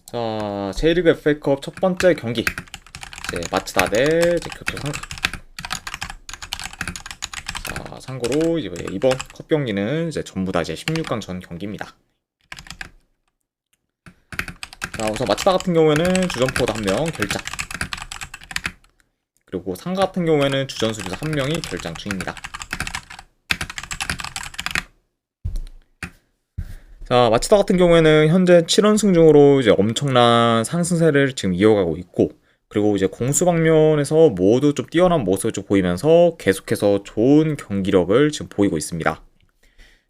자, J리그 FA컵 첫 번째 경기 마츠다 대 교토 상가. 자, 참고로 이번 컵 경기는 전부 다 16강 전 경기입니다. 자, 우선 마츠다 같은 경우에는 주전 포워드 1명 결장, 그리고 상가 같은 경우에는 주전 수비수 1명이 결장 중입니다. 자, 마츠다 같은 경우에는 현재 7연승 중으로 엄청난 상승세를 지금 이어가고 있고, 그리고 공수 방면에서 모두 좀 뛰어난 모습을 좀 보이면서 계속해서 좋은 경기력을 지금 보이고 있습니다. 자,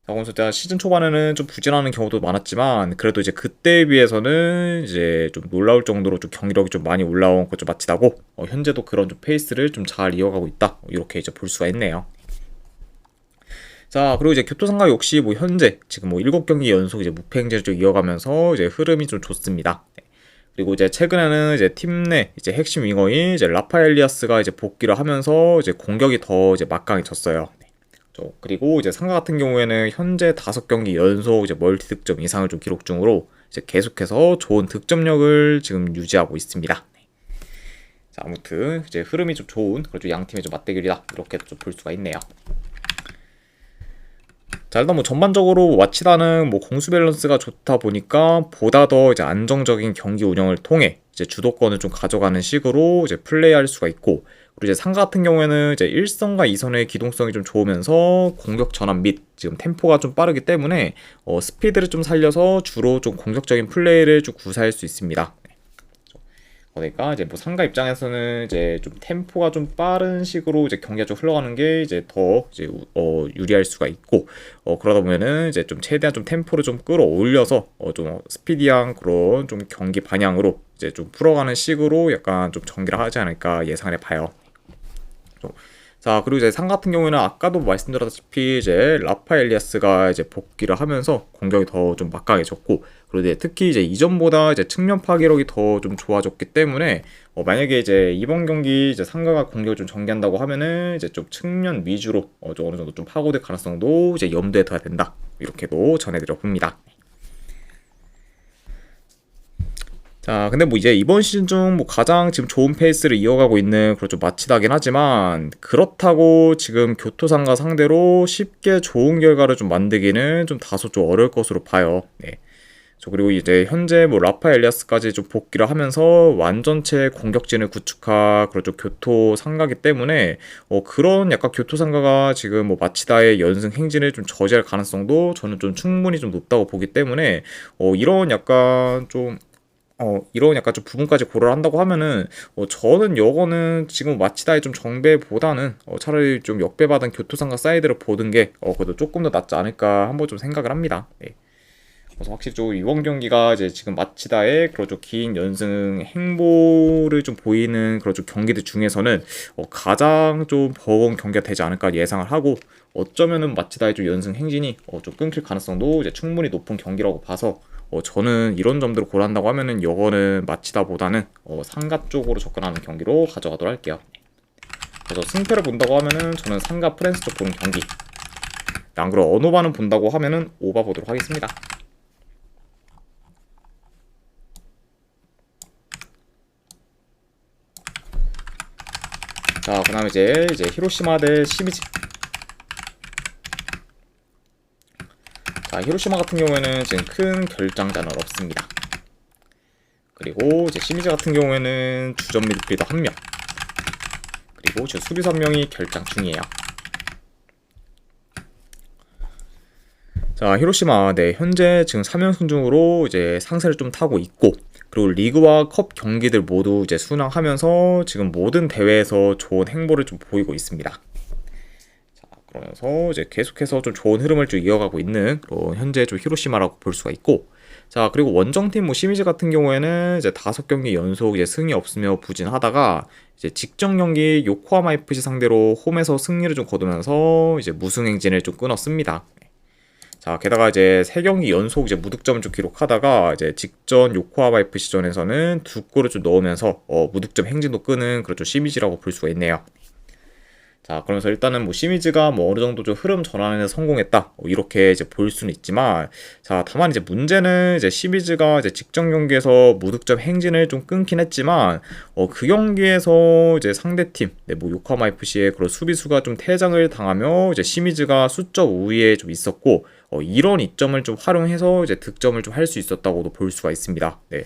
그래서 시즌 초반에는 좀 부진하는 경우도 많았지만, 그래도 그때에 비해서는 좀 놀라울 정도로 좀 경기력이 좀 많이 올라온 것 좀 마치다고, 현재도 그런 좀 페이스를 좀 잘 이어가고 있다, 이렇게 볼 수가 있네요. 자, 그리고 교토상가 역시 현재 지금 7경기 연속 무패행진을 좀 이어가면서 흐름이 좀 좋습니다. 네. 그리고 최근에는 팀 내 핵심 윙어인 라파엘리아스가 복귀를 하면서 공격이 더 막강해졌어요. 네. 그리고 상가 같은 경우에는 현재 5경기 연속 멀티 득점 이상을 좀 기록 중으로 계속해서 좋은 득점력을 지금 유지하고 있습니다. 네. 자, 아무튼 흐름이 좀 좋은 그리고 양 팀의 맞대결이다, 이렇게 좀 볼 수가 있네요. 자, 일단 전반적으로 마치다는 공수 밸런스가 좋다 보니까 보다 더 안정적인 경기 운영을 통해 주도권을 좀 가져가는 식으로 플레이할 수가 있고, 그리고 상가 같은 경우에는 1선과 2선의 기동성이 좀 좋으면서 공격 전환 및 지금 템포가 좀 빠르기 때문에 스피드를 좀 살려서 주로 좀 공격적인 플레이를 좀 구사할 수 있습니다. 그러니까 상가 입장에서는 좀 템포가 좀 빠른 식으로 경기가 좀 흘러가는 게 더 유리할 수가 있고, 그러다 보면은 좀 최대한 좀 템포를 좀 끌어올려서 좀 스피디한 그런 좀 경기 방향으로 좀 풀어가는 식으로 약간 좀 전개를 하지 않을까 예상을 해봐요. 자, 그리고 상 같은 경우에는 아까도 말씀드렸다시피 라파엘리아스가 복귀를 하면서 공격이 더 좀 막강해졌고, 그리고 특히 이전보다 측면 파괴력이 더 좀 좋아졌기 때문에 만약에 이번 경기 상가가 공격을 좀 전개한다고 하면은 좀 측면 위주로 좀 어느 정도 좀 파고들 가능성도 염두에 둬야 된다, 이렇게도 전해드려 봅니다. 자, 근데 이번 시즌 중 가장 지금 좋은 페이스를 이어가고 있는 그런 좀 마치다긴 하지만, 그렇다고 지금 교토상가 상대로 쉽게 좋은 결과를 좀 만들기는 좀 다소 좀 어려울 것으로 봐요. 네. 그리고 현재 라파 엘리아스까지 좀 복귀를 하면서 완전체 공격진을 구축한 그런 좀 교토 상가기 때문에 그런 약간 교토 상가가 지금 마치다의 연승 행진을 좀 저지할 가능성도 저는 좀 충분히 좀 높다고 보기 때문에 이런 약간 좀 부분까지 고려를 한다고 하면은 저는 요거는 지금 마치다의 좀 정배보다는 차라리 좀 역배받은 교토상가 사이드를 보는 게 그래도 조금 더 낫지 않을까 한번 좀 생각을 합니다. 네. 그래서 확실히 좀 이번 경기가 지금 마치다의 그런 좀 긴 연승 행보를 좀 보이는 그런 좀 경기들 중에서는 가장 좀 버거운 경기가 되지 않을까 예상을 하고, 어쩌면은 마치다의 좀 연승 행진이 좀 끊길 가능성도 충분히 높은 경기라고 봐서 저는 이런 점들을 고려한다고 하면은 이거는 마치다보다는 상가 쪽으로 접근하는 경기로 가져가도록 할게요. 그래서 승패를 본다고 하면은 저는 상가 프랜스 쪽 보는 경기, 안 그래도 언오바는 본다고 하면은 오바 보도록 하겠습니다. 자, 그 다음에 히로시마 대 시미즈. 자, 히로시마 같은 경우에는 지금 큰 결장자는 없습니다. 그리고 시미즈 같은 경우에는 주전 미드필더 1명, 그리고 수비수 1명이 결장 중이에요. 자, 히로시마, 네, 현재 지금 3연승 중으로 상세를 좀 타고 있고, 그리고 리그와 컵 경기들 모두 순항하면서 지금 모든 대회에서 좋은 행보를 좀 보이고 있습니다. 자, 그러면서 계속해서 좀 좋은 흐름을 좀 이어가고 있는 그런 현재 좀 히로시마라고 볼 수가 있고, 자, 그리고 원정팀 시미즈 같은 경우에는 5경기 연속 승이 없으며 부진하다가 직전 경기 요코하마 FC 상대로 홈에서 승리를 좀 거두면서 무승 행진을 좀 끊었습니다. 자, 게다가 3경기 연속 무득점을 좀 기록하다가 직전 요코하마 FC전에서는 2골을 좀 넣으면서 무득점 행진도 끄는 그런 좀 시미즈라고 볼 수가 있네요. 자, 그러면서 일단은 뭐 시미즈가 뭐 어느 정도 좀 흐름 전환에 성공했다. 이렇게 이제 볼 수는 있지만, 자, 다만 이제 문제는 이제 시미즈가 이제 직전 경기에서 무득점 행진을 좀 끊긴 했지만, 그 경기에서 이제 상대팀, 네, 뭐 요코하마 FC의 그런 수비수가 좀 퇴장을 당하며 이제 시미즈가 수적 우위에 좀 있었고, 이런 이점을 좀 활용해서 이제 득점을 좀 할 수 있었다고도 볼 수가 있습니다. 네.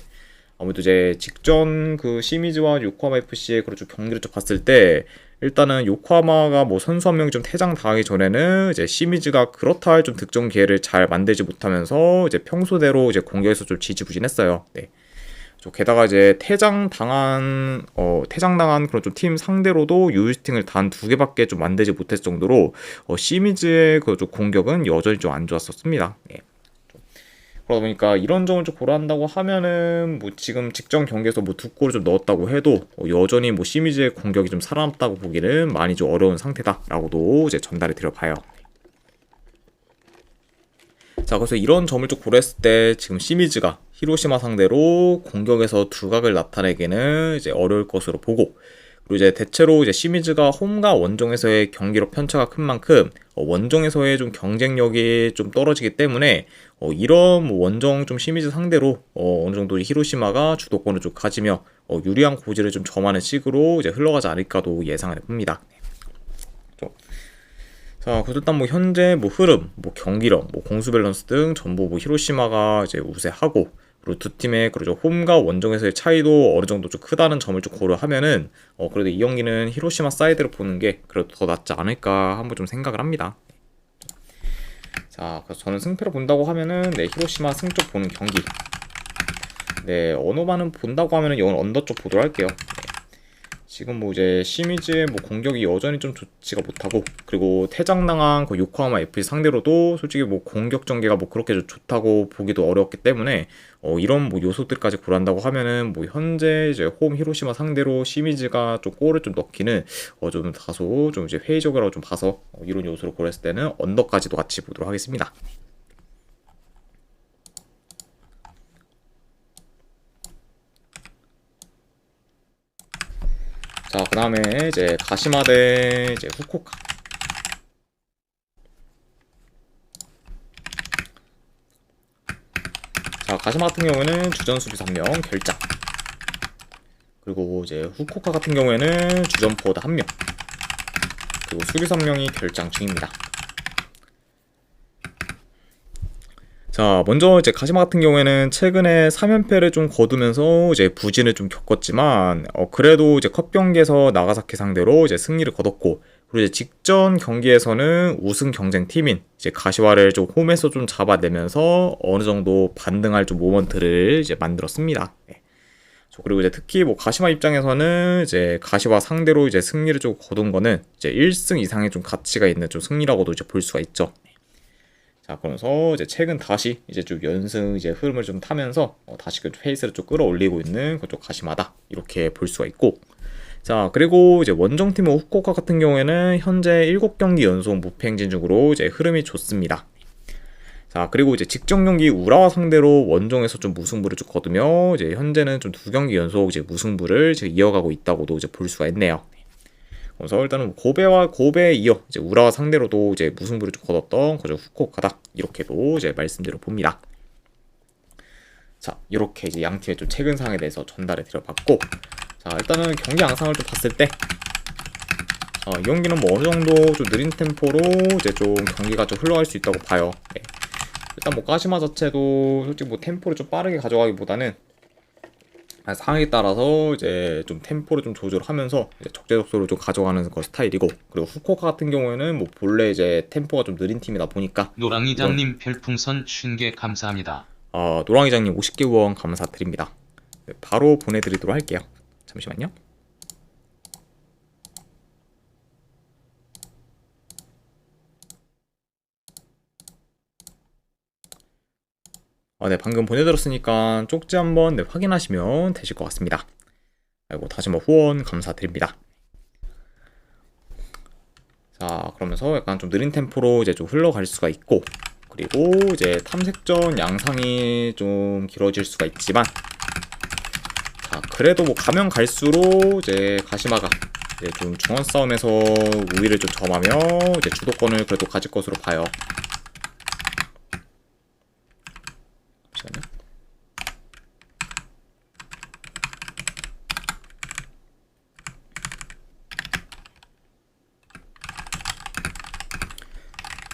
아무래도 이제 직전 그 시미즈와 요코하마 FC의 그런 좀 경기를 좀 봤을 때 일단은 요코하마가 뭐 선수 한 명이 좀 퇴장 당하기 전에는 이제 시미즈가 그렇다 할 좀 득점 기회를 잘 만들지 못하면서 이제 평소대로 이제 공격에서 좀 지지부진했어요. 네. 게다가 이제 퇴장당한 그런 좀 팀 상대로도 유효슈팅을 단 2개밖에 좀 만들지 못했을 정도로 시미즈의 그 좀 공격은 여전히 좀 안 좋았었습니다. 네. 그러다 보니까 이런 점을 좀 고려한다고 하면은 뭐 지금 직전 경기에서 뭐 2골을 좀 넣었다고 해도 여전히 뭐 시미즈의 공격이 좀 살아남다고 보기는 많이 좀 어려운 상태다라고도 이제 전달해 드려봐요. 자, 그래서 이런 점을 좀 고려했을 때 지금 시미즈가 히로시마 상대로 공격에서 두각을 나타내기는 이제 어려울 것으로 보고, 그리고 이제 대체로 이제 시미즈가 홈과 원정에서의 경기로 편차가 큰 만큼 원정에서의 좀 경쟁력이 좀 떨어지기 때문에 이런 뭐 원정 좀 시미즈 상대로 어느 정도 히로시마가 주도권을 좀 가지며 유리한 고지를 좀 점하는 식으로 이제 흘러가지 않을까도 예상을 해봅니다. 자, 그래서 일단 뭐 현재 뭐 흐름, 뭐 경기력, 뭐 공수 밸런스 등 전부 뭐 히로시마가 이제 우세하고, 그리고 두 팀의 그리고 홈과 원정에서의 차이도 어느 정도 좀 크다는 점을 좀 고려하면은 그래도 이 경기는 히로시마 사이드를 보는 게 그래도 더 낫지 않을까 한번 좀 생각을 합니다. 자, 그래서 저는 승패를 본다고 하면은 네, 히로시마 승쪽 보는 경기. 네, 언어만은 본다고 하면은 이건 언더 쪽 보도록 할게요. 지금 뭐 이제 시미즈의 뭐 공격이 여전히 좀 좋지가 못하고, 그리고 퇴장당한 그 요코하마 FC 상대로도 솔직히 뭐 공격 전개가 뭐 그렇게 좋다고 보기도 어려웠기 때문에 이런 뭐 요소들까지 고려한다고 하면은 뭐 현재 이제 홈 히로시마 상대로 시미즈가 좀 골을 좀 넣기는 좀 다소 좀 이제 회의적이라고 좀 봐서 이런 요소를 고려했을 때는 언더까지도 같이 보도록 하겠습니다. 자, 그 다음에 이제 가시마 대 이제 후쿠오카. 자, 가시마 같은 경우에는 주전 수비수 1명 결장. 그리고 이제 후쿠오카 같은 경우에는 주전 포워드 1명. 그리고 수비수 1명이 결장 중입니다. 자, 먼저 이제 가시마 같은 경우에는 최근에 3연패를 좀 거두면서 이제 부진을 좀 겪었지만 그래도 이제 컵 경기에서 나가사키 상대로 이제 승리를 거뒀고, 그리고 이제 직전 경기에서는 우승 경쟁 팀인 이제 가시와를 좀 홈에서 좀 잡아내면서 어느 정도 반등할 좀 모먼트를 이제 만들었습니다. 네. 그리고 이제 특히 뭐 가시마 입장에서는 이제 가시와 상대로 이제 승리를 좀 거둔 거는 이제 1승 이상의 좀 가치가 있는 좀 승리라고도 이제 볼 수가 있죠. 자, 그러면서 이제 최근 다시 이제 좀 연승 이제 흐름을 좀 타면서 다시 그 페이스를 좀 끌어올리고 있는 그쪽 가시마다 이렇게 볼 수가 있고, 자, 그리고 이제 원정팀은 후쿠오카 같은 경우에는 현재 7경기 연속 무패 행진 중으로 이제 흐름이 좋습니다. 자, 그리고 이제 직전 경기 우라와 상대로 원정에서 좀 무승부를 좀 거두며 이제 현재는 좀 2경기 연속 이제 무승부를 지금 이어가고 있다고도 이제 볼 수가 있네요. 그래서 일단은 고베에 이어 이제 우라와 상대로도 이제 무승부를 좀 거뒀던 그저 후쿠오카다, 이렇게도 이제 말씀드려 봅니다. 자, 이렇게 이제 양 팀의 좀 최근 상황에 대해서 전달해 드려봤고, 자, 일단은 경기 양상을 좀 봤을 때 이 경기는 뭐 어느 정도 좀 느린 템포로 이제 좀 경기가 좀 흘러갈 수 있다고 봐요. 네. 일단 뭐 가시마 자체도 솔직히 뭐 템포를 좀 빠르게 가져가기보다는 상황에 따라서 이제 좀 템포를 좀 조절하면서 적재적소로 좀 가져가는 그 스타일이고, 그리고 후쿠오카 같은 경우에는 뭐 본래 이제 템포가 좀 느린 팀이다 보니까. 노랑이장님 별풍선 50개 감사합니다. 노랑이장님 50개 후원 감사드립니다. 네, 바로 보내드리도록 할게요. 잠시만요. 네, 방금 보내드렸으니까 쪽지 한번 확인하시면 되실 것 같습니다. 아이고, 다시 한번 후원 감사드립니다. 자, 그러면서 약간 좀 느린 템포로 이제 좀 흘러갈 수가 있고, 그리고 이제 탐색전 양상이 좀 길어질 수가 있지만, 자, 그래도 뭐 가면 갈수록 이제 가시마가 이제 좀 중원 싸움에서 우위를 좀 점하며 이제 주도권을 그래도 가질 것으로 봐요. 잠시만요.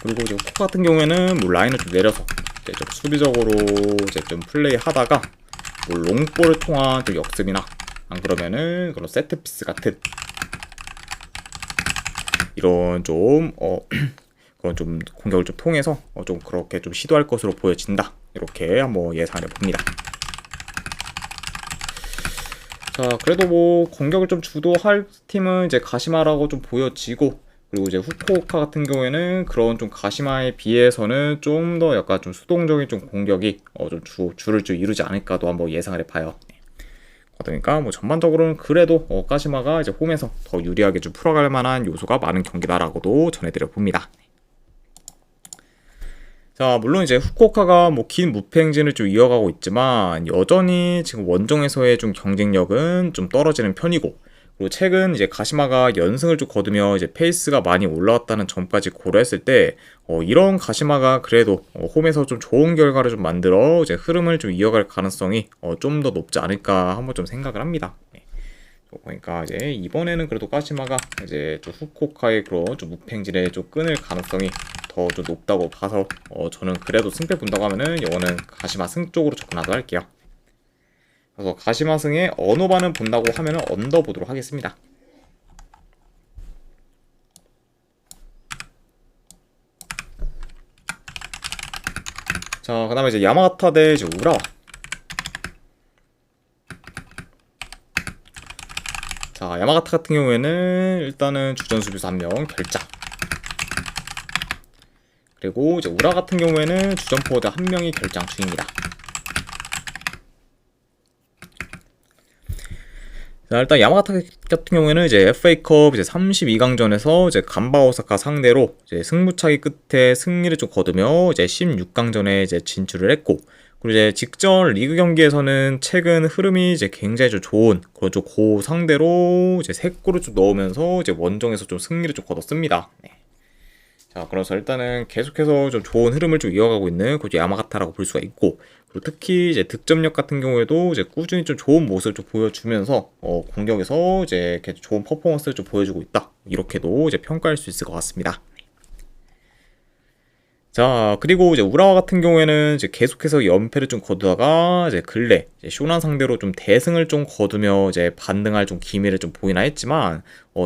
그리고 이제 후크 같은 경우에는 뭐 라인을 좀 내려서 이제 좀 수비적으로 이제 좀 플레이 하다가 뭐 롱볼을 통한 좀 역습이나 안 그러면은 그런 세트피스 같은 이런 좀 그런 좀 공격을 좀 통해서 좀 그렇게 좀 시도할 것으로 보여진다. 이렇게 한번 예상을 해봅니다. 자, 그래도 뭐 공격을 좀 주도할 팀은 이제 가시마라고 좀 보여지고, 그리고 이제 후쿠오카 같은 경우에는 그런 좀 가시마에 비해서는 좀 더 약간 좀 수동적인 좀 공격이 좀 줄을 좀 이루지 않을까도 한번 예상을 해봐요. 그러니까 뭐 전반적으로는 그래도 가시마가 이제 홈에서 더 유리하게 좀 풀어갈 만한 요소가 많은 경기다라고도 전해드려 봅니다. 자, 물론 이제 후쿠오카가 뭐 긴 무패 행진을 좀 이어가고 있지만 여전히 지금 원정에서의 좀 경쟁력은 좀 떨어지는 편이고, 그리고 최근 이제 가시마가 연승을 좀 거두며 이제 페이스가 많이 올라왔다는 점까지 고려했을 때 이런 가시마가 그래도 홈에서 좀 좋은 결과를 좀 만들어 이제 흐름을 좀 이어갈 가능성이 좀 더 높지 않을까 한번 좀 생각을 합니다. 그러니까 이제 이번에는 그래도 가시마가 이제 좀 후쿠오카의 그런 좀 무팽진에 좀 끊을 가능성이 더 좀 높다고 봐서 저는 그래도 승패 본다고 하면은 이거는 가시마 승 쪽으로 접근하도록 할게요. 그래서 가시마 승에 언어반은 본다고 하면은 언더 보도록 하겠습니다. 자, 그 다음에 이제 야마가타 대 이제 우라와. 자, 야마가타 같은 경우에는 일단은 주전 수비수 1명 결장. 그리고 이제 우라 같은 경우에는 주전 포워드 1명이 결장 중입니다. 자, 일단 야마가타 같은 경우에는 이제 FA컵 이제 32강전에서 이제 간바 오사카 상대로 이제 승부차기 끝에 승리를 좀 거두며 이제 16강전에 이제 진출을 했고, 그리고 이제 직전 리그 경기에서는 최근 흐름이 이제 굉장히 좀 좋은 그런 좀 고 상대로 이제 3골을 좀 넣으면서 이제 원정에서 좀 승리를 좀 거뒀습니다. 네. 자, 그래서 일단은 계속해서 좀 좋은 흐름을 좀 이어가고 있는 그 야마가타라고 볼 수가 있고, 그리고 특히 이제 득점력 같은 경우에도 이제 꾸준히 좀 좋은 모습을 좀 보여주면서 공격에서 이제 이렇게 좋은 퍼포먼스를 좀 보여주고 있다. 이렇게도 이제 평가할 수 있을 것 같습니다. 자, 그리고 이제 우라와 같은 경우에는 이제 계속해서 연패를 좀 거두다가 이제 근래 이제 쇼난 상대로 좀 대승을 좀 거두며 이제 반등할 좀 기미를 좀 보이나 했지만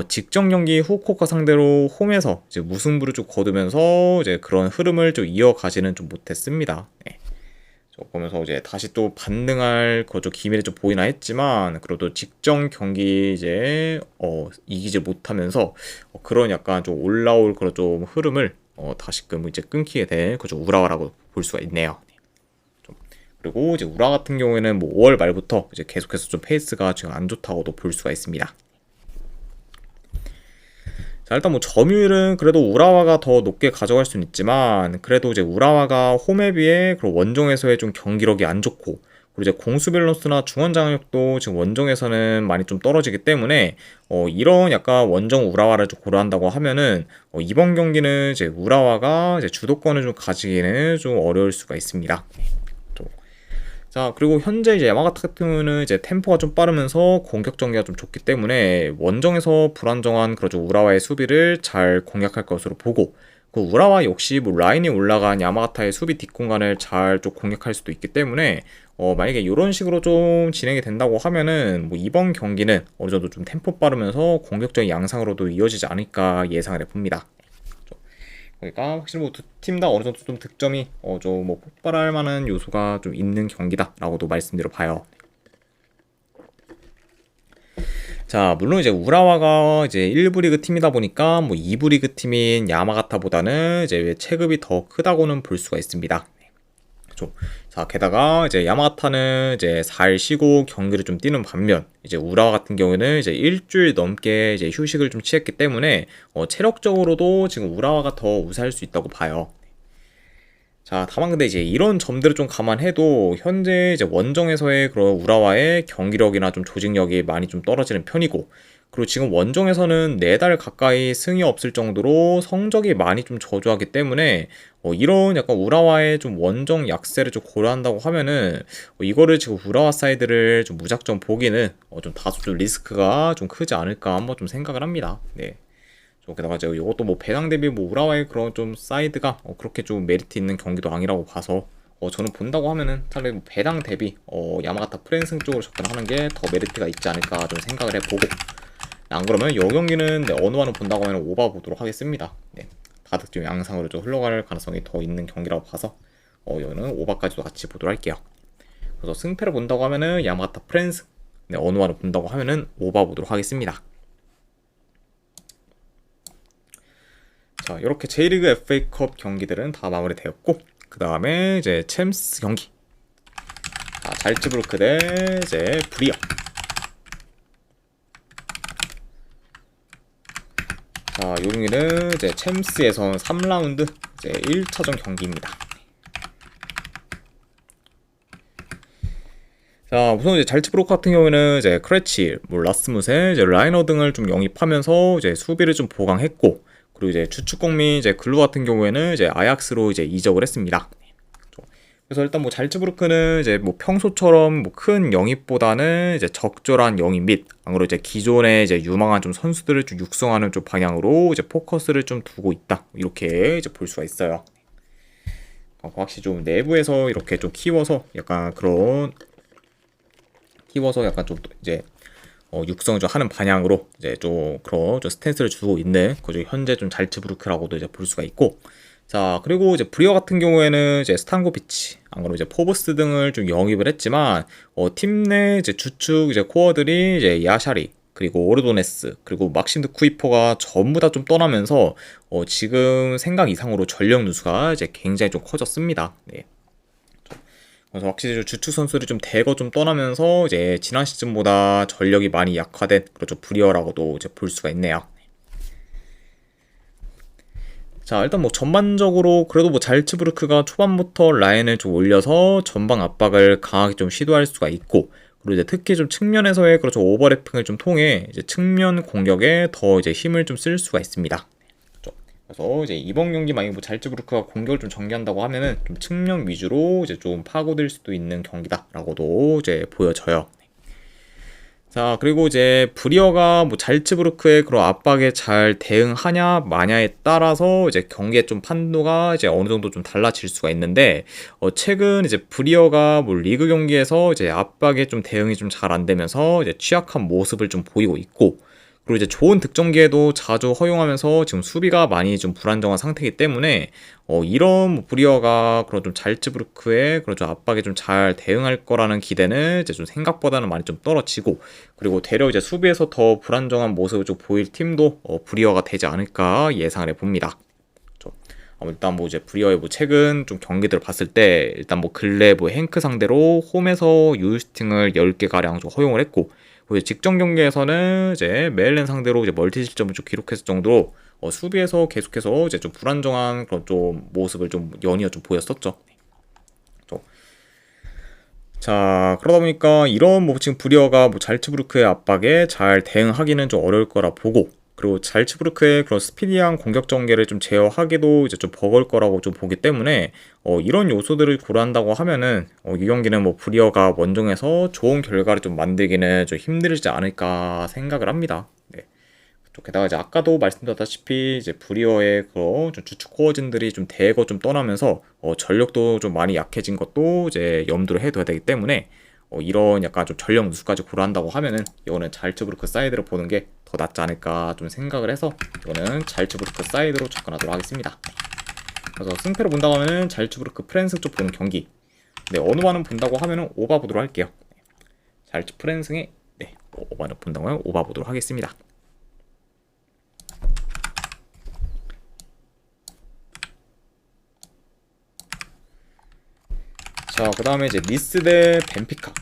직전 경기 후쿠오카 상대로 홈에서 이제 무승부를 좀 거두면서 이제 그런 흐름을 좀 이어가지는 좀 못했습니다. 네. 보면서 이제 다시 또 반등할 거저 기미를 좀 보이나 했지만 그래도 직전 경기 이제 이기지 못하면서 그런 약간 좀 올라올 그런 좀 흐름을 다시금 이제 끊기게 된 그죠 우라와라고 볼 수가 있네요. 그리고 이제 우라 같은 경우에는 뭐 5월 말부터 이제 계속해서 좀 페이스가 지금 안 좋다고도 볼 수가 있습니다. 자, 일단 뭐 점유율은 그래도 우라와가 더 높게 가져갈 수는 있지만 그래도 이제 우라와가 홈에 비해 그리고 원정에서의 좀 경기력이 안 좋고, 그리고 이제 공수 밸런스나 중원 장악력도 지금 원정에서는 많이 좀 떨어지기 때문에 이런 약간 원정 우라와를 좀 고려한다고 하면은 이번 경기는 이제 우라와가 이제 주도권을 좀 가지기는 좀 어려울 수가 있습니다. 자, 그리고 현재 이제 야마가타 같은 경우는 이제 템포가 좀 빠르면서 공격 전개가 좀 좋기 때문에 원정에서 불안정한 그런 우라와의 수비를 잘 공략할 것으로 보고, 그 우라와 역시 뭐 라인이 올라간 야마가타의 수비 뒷공간을 잘 좀 공략할 수도 있기 때문에 만약에 이런 식으로 좀 진행이 된다고 하면은 뭐 이번 경기는 어느 정도 좀 템포 빠르면서 공격적인 양상으로도 이어지지 않을까 예상을 해봅니다. 그러니까 확실히 뭐 두 팀 다 어느 정도 좀 득점이 좀 뭐 폭발할 만한 요소가 좀 있는 경기다라고도 말씀드려 봐요. 자, 물론 이제 우라와가 이제 1부 리그 팀이다 보니까 뭐 2부 리그 팀인 야마가타보다는 이제 체급이 더 크다고는 볼 수가 있습니다. 그렇죠. 자, 게다가 이제 야마가타는 이제 4일 쉬고 경기를 좀 뛰는 반면 이제 우라와 같은 경우는 이제 일주일 넘게 이제 휴식을 좀 취했기 때문에 체력적으로도 지금 우라와가 더 우세할 수 있다고 봐요. 자, 다만 근데 이제 이런 점들을 좀 감안해도 현재 이제 원정에서의 그런 우라와의 경기력이나 좀 조직력이 많이 좀 떨어지는 편이고, 그리고 지금 원정에서는 4달 가까이 승이 없을 정도로 성적이 많이 좀 저조하기 때문에 이런 약간 우라와의 좀 원정 약세를 좀 고려한다고 하면은 이거를 지금 우라와 사이드를 좀 무작정 보기는 좀 다소 좀 리스크가 좀 크지 않을까 한번 좀 생각을 합니다. 네. 게다가 제가 이것도 뭐 배당 대비 뭐 우라와의 그런 좀 사이드가 그렇게 좀 메리트 있는 경기도 아니라고 봐서 저는 본다고 하면은 차라리 뭐 배당 대비 야마가타 프랜승 쪽으로 접근하는 게 더 메리트가 있지 않을까 좀 생각을 해보고, 안 그러면 이 경기는 네, 어느 한을 본다고 하면 오바 보도록 하겠습니다. 네, 다득점 양상으로 좀 흘러갈 가능성이 더 있는 경기라고 봐서 이거는 오바까지도 같이 보도록 할게요. 그래서 승패를 본다고 하면은 야마가타 프랜승, 네, 어느 한을 본다고 하면은 오바 보도록 하겠습니다. 자, 이렇게 J리그 FA컵 경기들은 다 마무리되었고, 그 다음에 이제 챔스 경기. 자, 잘츠부르크 대 이제 브리어. 자, 이 경기는 이제 챔스에선 3라운드 이제 1차전 경기입니다. 자, 우선 이제 잘츠부르크 같은 경우에는 이제 크레치, 뭐 라스무센, 이제 라이너 등을 좀 영입하면서 이제 수비를 좀 보강했고, 그리고 이제 주축국민 이제 글루 같은 경우에는 이제 아약스로 이제 이적을 했습니다. 그래서 일단 뭐 잘츠부르크는 이제 뭐 평소처럼 뭐 큰 영입보다는 이제 적절한 영입 및 아무로 이제 기존에 이제 유망한 좀 선수들을 좀 육성하는 좀 방향으로 이제 포커스를 좀 두고 있다, 이렇게 이제 볼 수가 있어요. 확실히 좀 내부에서 이렇게 좀 키워서 약간 좀 이제 육성을 좀 하는 방향으로 이제 좀 그런 좀 스탠스를 주고 있는 그죠, 현재 좀 잘츠부르크라고도 이제 볼 수가 있고. 자, 그리고 이제 브리어 같은 경우에는 이제 스탄고비치, 안 그러면 이제 포브스 등을 좀 영입을 했지만 팀 내 이제 주축 이제 코어들이 이제 야샤리, 그리고 오르도네스, 그리고 막심드 쿠이퍼가 전부 다 좀 떠나면서 지금 생각 이상으로 전력 누수가 이제 굉장히 좀 커졌습니다. 네. 그래서 확실히 주축 선수들이 좀 대거 좀 떠나면서 이제 지난 시즌보다 전력이 많이 약화된 그렇죠 브리어라고도 이제 볼 수가 있네요. 자, 일단 뭐 전반적으로 그래도 뭐 잘츠부르크가 초반부터 라인을 좀 올려서 전방 압박을 강하게 좀 시도할 수가 있고, 그리고 이제 특히 좀 측면에서의 그렇죠 오버래핑을 좀 통해 이제 측면 공격에 더 이제 힘을 좀 쓸 수가 있습니다. 그래서 이제 이번 경기 만약에 뭐 잘츠부르크가 공격을 좀 전개한다고 하면은 좀 측면 위주로 이제 좀 파고들 수도 있는 경기다라고도 이제 보여져요. 자, 그리고 이제 브리어가 뭐 잘츠부르크의 그런 압박에 잘 대응하냐 마냐에 따라서 이제 경기의 좀 판도가 이제 어느 정도 좀 달라질 수가 있는데, 최근 이제 브리어가 뭐 리그 경기에서 이제 압박에 좀 대응이 좀 잘 안 되면서 이제 취약한 모습을 좀 보이고 있고, 그리고 이제 좋은 득점 기회도 자주 허용하면서 지금 수비가 많이 좀 불안정한 상태이기 때문에 이런 뭐 브리어가 그런 좀 잘츠부르크의 그런 좀 압박에 좀 잘 대응할 거라는 기대는 이제 좀 생각보다는 많이 좀 떨어지고, 그리고 되려 이제 수비에서 더 불안정한 모습을 좀 보일 팀도 브리어가 되지 않을까 예상을 해봅니다. 일단 뭐 이제 브리어의 뭐 최근 좀 경기들을 봤을 때 일단 뭐 근래 뭐 행크 상대로 홈에서 유유슈팅을 10개 가량 좀 허용을 했고, 직전 경기에서는 이제 메일렌 상대로 이제 멀티 실점을 좀 기록했을 정도로 수비에서 계속해서 이제 좀 불안정한 그런 좀 모습을 좀 연이어 좀 보였었죠. 자, 그러다 보니까 이런 뭐 지금 브리어가 뭐 잘츠부르크의 압박에 잘 대응하기는 좀 어려울 거라 보고, 그리고 잘츠부르크의 그런 스피디한 공격 전개를 좀 제어하기도 이제 좀 버거울 거라고 좀 보기 때문에 이런 요소들을 고려한다고 하면은 이 경기는 뭐 브리어가 원정에서 좋은 결과를 좀 만들기는 좀 힘들지 않을까 생각을 합니다. 네. 게다가 이제 아까도 말씀드렸다시피 이제 브리어의 그런 좀 주축 코어진들이 좀 대거 좀 떠나면서 전력도 좀 많이 약해진 것도 이제 염두를 해둬야 되기 때문에 이런 약간 좀 전력 누수까지 고려한다고 하면은 이거는 잘츠부르크 사이드를 보는 게 더 낫지 않을까 좀 생각을 해서 이거는 잘츠부르크 사이드로 접근하도록 하겠습니다. 그래서 승패를 본다고 하면은 잘츠부르크 프랜승 쪽 보는 경기. 네, 어느 반은 본다고 하면은 오바 보도록 할게요. 잘츠 프랜승의 네, 오바는 본다고 하면 오바 보도록 하겠습니다. 자, 그 다음에 이제 니스 대 벤피카.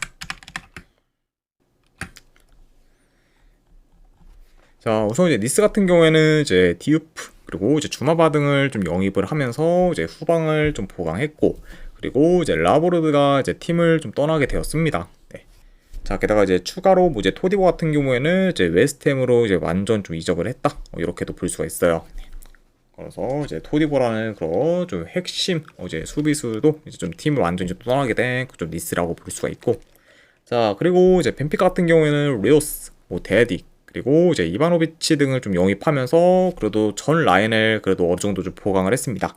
자, 우선 이제 니스 같은 경우에는 이제 디우프 그리고 이제 주마바 등을 좀 영입을 하면서 이제 후방을 좀 보강했고, 그리고 이제 라보르드가 이제 팀을 좀 떠나게 되었습니다. 네. 자, 게다가 이제 추가로 뭐 이제 토디보 같은 경우에는 이제 웨스트햄으로 이제 완전 좀 이적을 했다. 이렇게도 볼 수가 있어요. 그래서 이제 토디보라는 그런 좀 핵심 이제 수비수도 이제 좀 팀을 완전히 좀 떠나게 된 좀 니스라고 볼 수가 있고. 자, 그리고 이제 벤피카 같은 경우에는 리오스, 뭐 데디, 그리고 이제 이바노비치 등을 좀 영입하면서 그래도 전 라인을 그래도 어느 정도 좀 보강을 했습니다.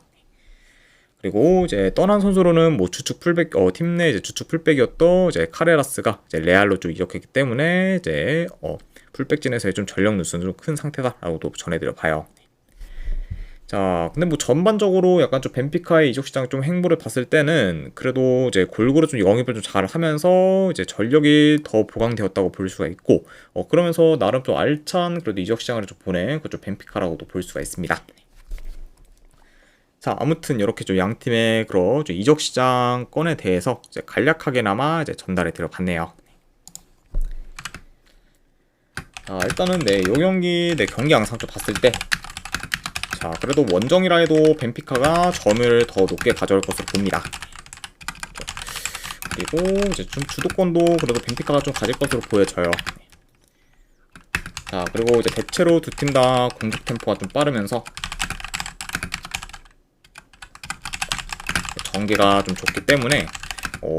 그리고 이제 떠난 선수로는 뭐 주축 풀백, 팀 내 이제 주축 풀백이었던 이제 카레라스가 이제 레알로 좀 이적했기 때문에 이제 풀백진에서의 좀 전력 누수는 좀 큰 상태다라고도 전해드려 봐요. 자, 근데 뭐 전반적으로 약간 좀 벤피카의 이적 시장 좀 행보를 봤을 때는 그래도 이제 골고루 좀 영입을 좀 잘 하면서 이제 전력이 더 보강되었다고 볼 수가 있고, 그러면서 나름 좀 알찬 그래도 이적 시장을 좀 보낸 그좀 벤피카라고도 볼 수가 있습니다. 자, 아무튼 이렇게 좀 양 팀의 그런 좀 이적 시장 건에 대해서 이제 간략하게나마 이제 전달해 드려봤네요. 자, 일단은 네, 요 경기 네, 경기 양상 좀 봤을 때, 자, 그래도 원정이라 해도 벤피카가 점을 더 높게 가져올 것으로 봅니다. 그리고 이제 좀 주도권도 그래도 벤피카가 좀 가질 것으로 보여져요. 자, 그리고 이제 대체로 두 팀 다 공격 템포가 좀 빠르면서 전개가 좀 좋기 때문에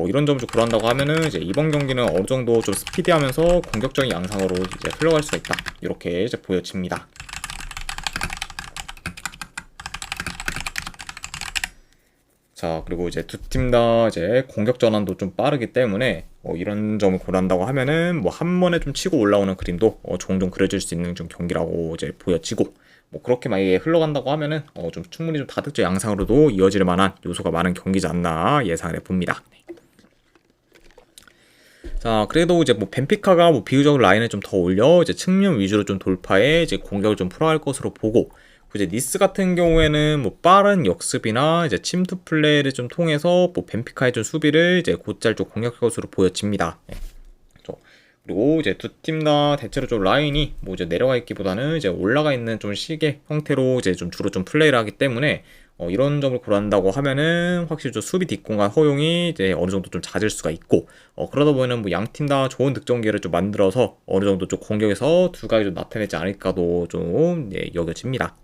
이런 점을 좀 고려한다고 하면은 이제 이번 경기는 어느 정도 좀 스피디하면서 공격적인 양상으로 이제 흘러갈 수가 있다. 이렇게 이제 보여집니다. 자, 그리고 이제 두 팀 다 이제 공격 전환도 좀 빠르기 때문에 이런 점을 고려한다고 하면은 뭐 한 번에 좀 치고 올라오는 그림도 종종 그려질 수 있는 좀 경기라고 이제 보여지고, 뭐 그렇게 만약에 흘러간다고 하면은 좀 충분히 좀 다득점 양상으로도 이어질 만한 요소가 많은 경기지 않나 예상을 해봅니다. 자, 그래도 이제 뭐 벤피카가 뭐 비교적 라인을 좀 더 올려 이제 측면 위주로 좀 돌파해 이제 공격을 좀 풀어갈 것으로 보고, 이제 니스 같은 경우에는 뭐 빠른 역습이나 이제 침투 플레이를 좀 통해서 뭐 벤피카의 좀 수비를 이제 곧잘 좀 공격할 것으로 보여집니다. 네. 그리고 이제 두 팀 다 대체로 좀 라인이 뭐 이제 내려가 있기보다는 이제 올라가 있는 좀 시계 형태로 이제 좀 주로 좀 플레이를 하기 때문에 이런 점을 고려한다고 하면은 확실히 좀 수비 뒷공간 허용이 이제 어느 정도 좀 잦을 수가 있고, 그러다 보면은 뭐 양 팀 다 좋은 득점 기회를 좀 만들어서 어느 정도 좀 공격에서 두각이 좀 나타내지 않을까도 좀 여겨집니다.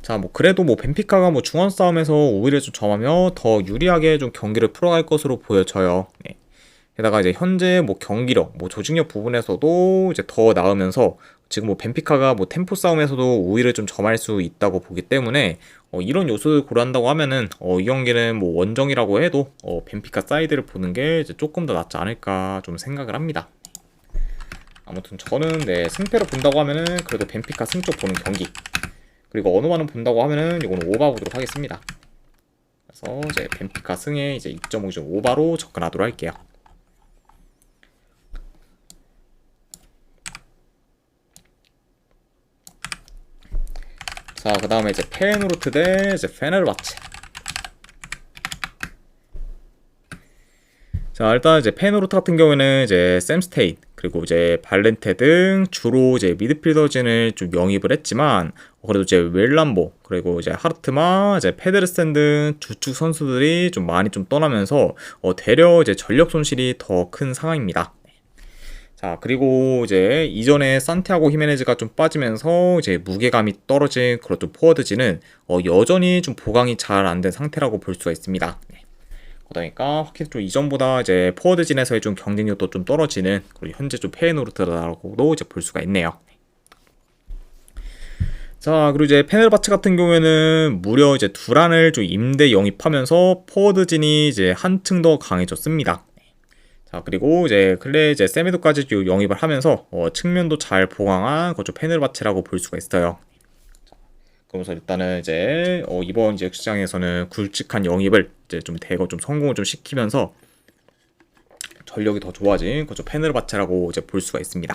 자, 뭐 그래도 뭐 벤피카가 뭐 중원 싸움에서 우위를 좀 점하며 더 유리하게 좀 경기를 풀어갈 것으로 보여져요. 네. 게다가 이제 현재 뭐 경기력, 뭐 조직력 부분에서도 이제 더 나으면서 지금 뭐 벤피카가 뭐 템포 싸움에서도 우위를 좀 점할 수 있다고 보기 때문에 이런 요소를 고려한다고 하면은 이 경기는 뭐 원정이라고 해도 벤피카 사이드를 보는 게 이제 조금 더 낫지 않을까 좀 생각을 합니다. 아무튼 저는 네, 승패로 본다고 하면은 그래도 벤피카 승쪽 보는 경기, 그리고 어느만은 본다고 하면은 이거는 오바 보도록 하겠습니다. 그래서 이제 벤피카 승에 이제 2.5점 오바로 접근하도록 할게요. 자, 그 다음에 이제 페노르트 대 이제 페네르바체. 자, 일단 이제 페노르트 같은 경우에는 이제 샘 스테인, 그리고 이제 발렌테 등 주로 이제 미드필더진을 좀 영입을 했지만, 그래도 이제 웰람보, 그리고 이제 하르트마, 이제 페데르센 등 주축 선수들이 좀 많이 좀 떠나면서 되려 이제 전력 손실이 더 큰 상황입니다. 자, 그리고 이제 이전에 산티아고 히메네즈가 좀 빠지면서 이제 무게감이 떨어진 그런 좀 포워드진은 여전히 좀 보강이 잘 안 된 상태라고 볼 수가 있습니다. 그러니까 확실히 좀 이전보다 이제 포워드진에서의 좀 경쟁력도 좀 떨어지는, 그리고 현재 좀 페이노르트라고도 이제 볼 수가 있네요. 자, 그리고 이제 페네르바체 같은 경우에는 무려 이제 두란을 좀 임대 영입하면서 포워드진이 이제 한층 더 강해졌습니다. 자, 그리고 이제 근래 이제 세메도까지 영입을 하면서 측면도 잘 보강한 그좀 페네르바체라고 볼 수가 있어요. 그러면서 일단은 이제 이번 이제 시장에서는 굵직한 영입을 이제 좀 대거 좀 성공을 좀 시키면서 전력이 더 좋아진 그좀 페네르바체라고 이제 볼 수가 있습니다.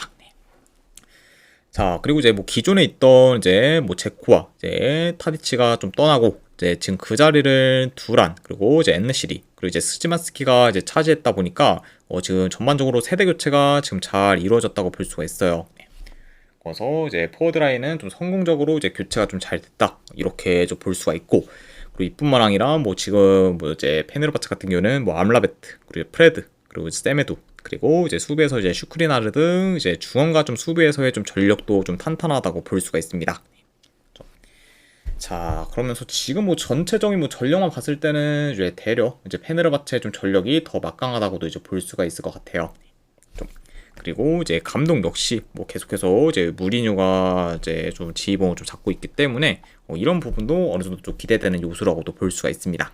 자, 그리고 이제 뭐 기존에 있던 이제 뭐 제코와 이제 타디치가 좀 떠나고 이제 지금 그 자리를 두란, 그리고 이제 엔네시리, 그리고 이제 스지만스키가 이제 차지했다 보니까 지금 전반적으로 세대 교체가 지금 잘 이루어졌다고 볼 수가 있어요. 그래서 이제 포워드 라인은 좀 성공적으로 이제 교체가 좀 잘 됐다, 이렇게 좀 볼 수가 있고, 그리고 이뿐만 아니라 뭐 지금 뭐 이제 페네르바체 같은 경우는 뭐 암라베트, 그리고 프레드, 그리고 세메도, 그리고 이제 수비에서 이제 슈크리나르 등 이제 중원과 좀 수비에서의 좀 전력도 좀 탄탄하다고 볼 수가 있습니다. 자, 그러면서 지금 뭐 전체적인 뭐 전력만 봤을 때는 이제 대략 이제 페네르바체의 좀 전력이 더 막강하다고도 이제 볼 수가 있을 것 같아요. 좀 그리고 이제 감독 역시 뭐 계속해서 이제 무리뉴가 이제 좀 지휘봉을 좀 잡고 있기 때문에 이런 부분도 어느 정도 좀 기대되는 요소라고도 볼 수가 있습니다.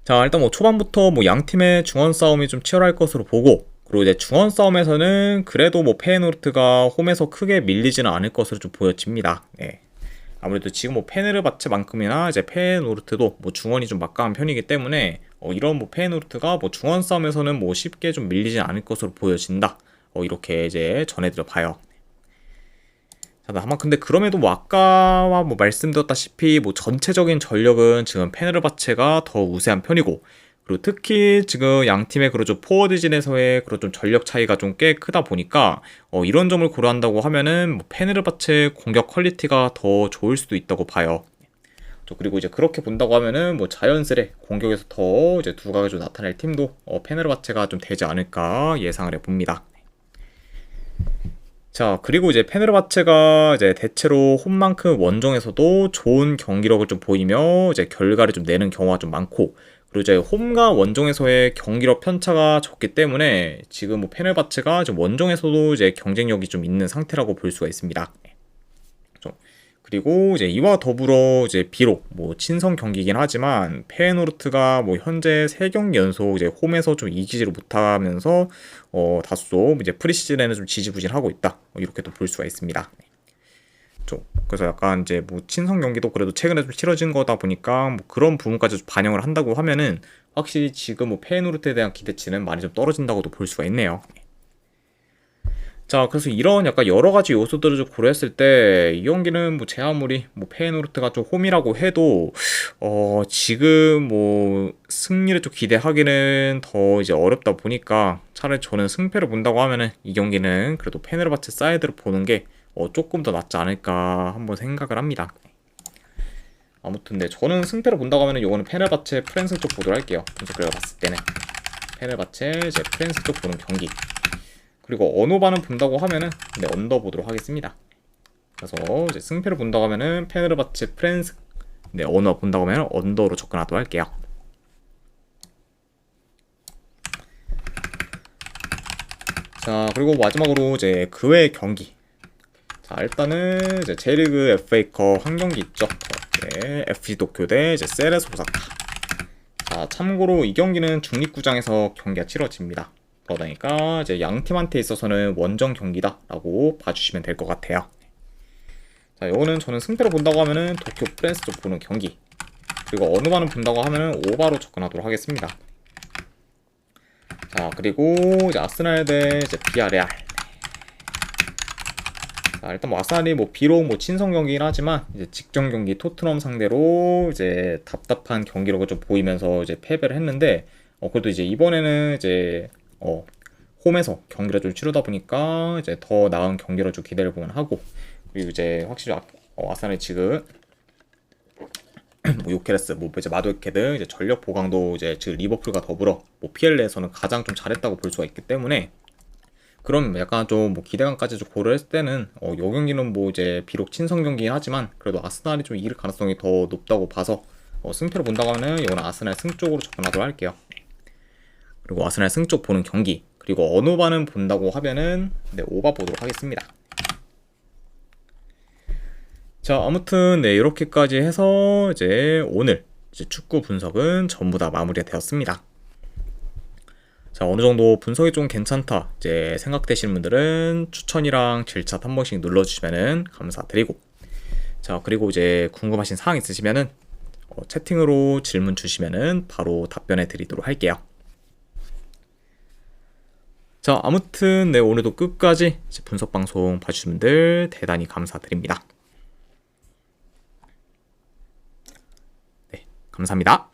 자, 일단 뭐 초반부터 뭐 양 팀의 중원 싸움이 좀 치열할 것으로 보고, 그리고 이제 중원 싸움에서는 그래도 뭐 페예노르트가 홈에서 크게 밀리지는 않을 것으로 좀 보여집니다. 네. 아무래도 지금 뭐 페네르바체만큼이나 이제 페예노르트도 뭐 중원이 좀 막강한 편이기 때문에 이런 뭐 페예노르트가 뭐 중원 싸움에서는 뭐 쉽게 좀 밀리지 않을 것으로 보여진다. 이렇게 이제 전해드려 봐요. 자, 다만 근데 그럼에도 뭐 아까 뭐 말씀드렸다시피 뭐 전체적인 전력은 지금 페네르바체가 더 우세한 편이고, 그리고 특히 지금 양 팀의 그런 좀 포워드진에서의 그런 좀 전력 차이가 좀 꽤 크다 보니까 이런 점을 고려한다고 하면은 뭐 페네르바체 공격 퀄리티가 더 좋을 수도 있다고 봐요. 그리고 이제 그렇게 본다고 하면은 뭐 자연스레 공격에서 더 이제 두각을 좀 나타낼 팀도 페네르바체가 좀 되지 않을까 예상을 해봅니다. 자, 그리고 이제 페네르바체가 이제 대체로 홈만큼 원정에서도 좋은 경기력을 좀 보이며 이제 결과를 좀 내는 경우가 좀 많고, 그리고 이제 홈과 원정에서의 경기력 편차가 적기 때문에 지금 뭐 페네르바체가 좀 원정에서도 이제 경쟁력이 좀 있는 상태라고 볼 수가 있습니다. 그리고 이제 이와 더불어 이제 비록 뭐 친선 경기이긴 하지만 페예노르트가 뭐 현재 3경기 연속 이제 홈에서 좀 이기지를 못하면서 다소 이제 프리시즌에는 좀 지지부진하고 있다. 이렇게도 볼 수가 있습니다. 그래서 약간 이제 뭐 친선 경기도 그래도 최근에 좀 치러진 거다 보니까 뭐 그런 부분까지 좀 반영을 한다고 하면은 확실히 지금 뭐 페예노르트에 대한 기대치는 많이 좀 떨어진다고도 볼 수가 있네요. 자, 그래서 이런 약간 여러 가지 요소들을 좀 고려했을 때 이 경기는 뭐 제 아무리 뭐 페예노르트가 좀 홈이라고 해도 지금 뭐 승리를 좀 기대하기는 더 이제 어렵다 보니까 차라리 저는 승패를 본다고 하면은 이 경기는 그래도 페네르바체 사이드를 보는 게 조금 더 낫지 않을까 한번 생각을 합니다. 아무튼 네, 저는 승패를 본다고 하면은 요거는 페네르바체 프랜스 쪽 보도록 할게요. 분석을 봤을 때는 페네르바체 이제 프랜스 쪽 보는 경기. 그리고 언어반은 본다고 하면은 네, 언더 보도록 하겠습니다. 그래서 이제 승패를 본다고 하면은 페네르바체 프랜스 네, 언어 본다고 하면 언더로 접근하도록 할게요. 자, 그리고 마지막으로 이제 그 외의 경기. 자, 일단은 이제 J리그 FA컵 한 경기 있죠. 네, FC 도쿄 대 이제 세레스 오사카. 자, 참고로 이 경기는 중립구장에서 경기가 치러집니다. 그러다니까 이제 양 팀한테 있어서는 원정 경기다라고 봐주시면 될 것 같아요. 자, 요거는 저는 승패로 본다고 하면은 도쿄 프랜스 쪽 보는 경기. 그리고 어느 반은 본다고 하면은 오바로 접근하도록 하겠습니다. 자, 그리고 이제 아스날 대 이제 비아레알. 자, 일단 뭐 아스날이 뭐 비록 뭐 친선 경기긴 하지만 이제 직전 경기 토트넘 상대로 이제 답답한 경기력을 좀 보이면서 이제 패배를 했는데 그래도 이제 이번에는 이제 홈에서 경기를 좀 치르다 보니까 이제 더 나은 경기를 좀 기대를 보면 하고, 그리고 이제 확실히 아스날이 지금 뭐 요케레스, 뭐 이제 마두에케 등 이제 전력 보강도 이제 지금 리버풀과 더불어 뭐 PL에서는 가장 좀 잘했다고 볼 수가 있기 때문에 그런 약간 좀 뭐 기대감까지 좀 고려했을 때는 요 경기는 뭐 이제 비록 친선 경기긴 하지만 그래도 아스날이 좀 이길 가능성이 더 높다고 봐서 승패를 본다고 하면은 이거는 아스날 승 쪽으로 접근하도록 할게요. 그리고 아스날 승 쪽 보는 경기, 그리고 언어반은 본다고 하면은 네, 오바 보도록 하겠습니다. 자, 아무튼 네, 이렇게까지 해서 이제 오늘 이제 축구 분석은 전부 다 마무리가 되었습니다. 자, 어느 정도 분석이 좀 괜찮다 이제 생각되시는 분들은 추천이랑 질차 한 번씩 눌러주시면은 감사드리고, 자, 그리고 이제 궁금하신 사항 있으시면은 채팅으로 질문 주시면은 바로 답변해 드리도록 할게요. 자, 아무튼 네, 오늘도 끝까지 분석 방송 봐주신 분들 대단히 감사드립니다. 네, 감사합니다.